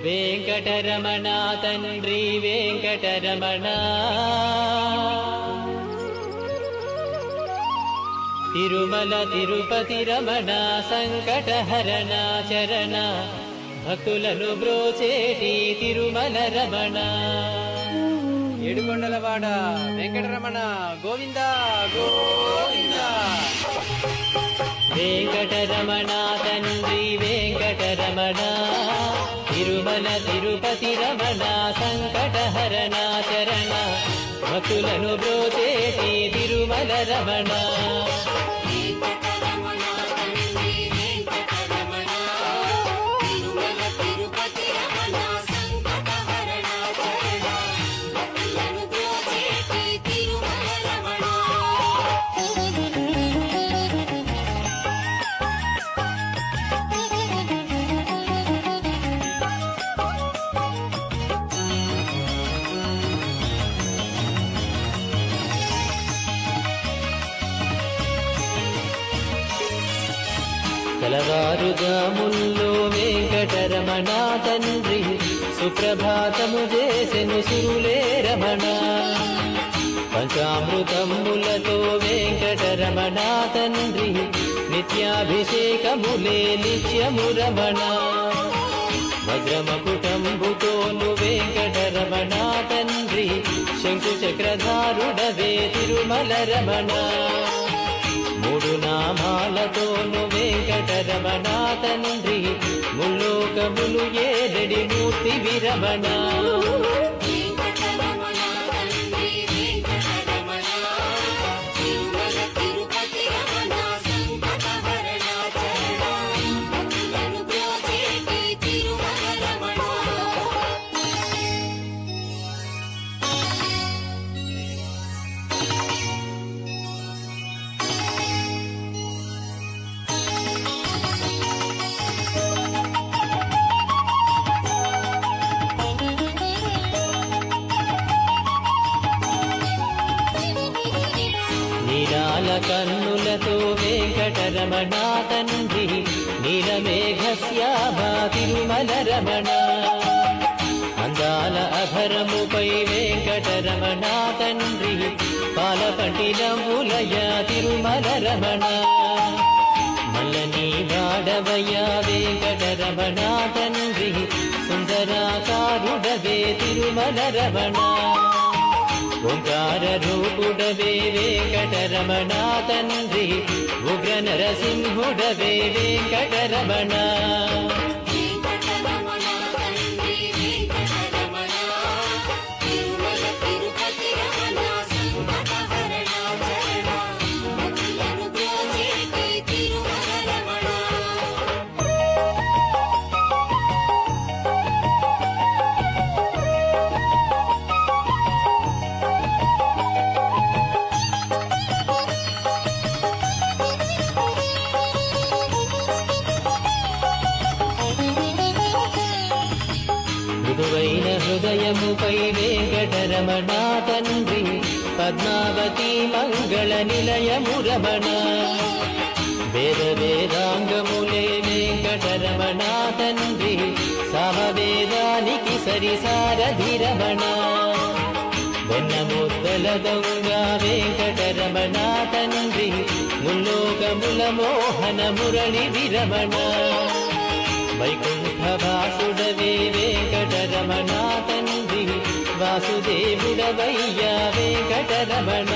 వెంకటరమణ తండ్రి వెంకటరమణ తిరుమల తిరుపతి రమణ సంకటహరణ చరణ భక్తులను బ్రోచేటి తిరుమల రమణ ఏడుకొండలవాడ వెంకటరమణ గోవింద గోవింద వెంకటరమణ తండ్రి వెంకటరమణ తిరుమల తిరుపతి రమణ సంకటహరణ చరణ భక్తులను బ్రోచేటి తిరుమల రమణ తెల్లవారుజాముల్లో వెంకటరమణ తండ్రి సుప్రభాతము చేసెను సురులే రమణ పంచామృతములతో వెంకటరమణ తండ్రి నిత్యాభిషేకములే నిత్యము రమణ వజ్రమకుటంబుతోను వెంకటరమణ తండ్రి శంకు చక్రధారుడవే తిరుమల రమణ మూడు నామాలతోను వెంకటరమణ తండ్రి ముల్లోకములు ఏదడి మూర్తి విరమణ నీలాల కన్నులతో వెంకటరమణ తండ్రి నీలమేఘశ్యామ తిరుమల రమణ అందాల అధరముపై వెంకటరమణ తండ్రి పాలపట్టినములయ తిరుమల రమణ మల్లని వాడవయ్య వెంకటరమణ తండ్రి సుందరాకారుడవే తిరుమల రమణ ఓంకార రూపుడవే వెంకటరమణ తండ్రి ఉగ్ర నరసింహుడవే వెంకటరమణ మృదువైన హృదయముపై వెంకటరమణ తండ్రి పద్మావతి మంగళ నిలయము రమణ వేద వేదాంగములే వెంకటరమణ తండ్రి సమవేదానికి సరిసారథి రమణ వెన్నముద్దల దొంగ వెంకటరమణ తండ్రి ముల్లోకముల మోహన మురళి విరమణ వైకుంఠవాసుడవే వెంకటరమణ తండ్రి వాసుదేవుడవయ్యా వెంకటరమణ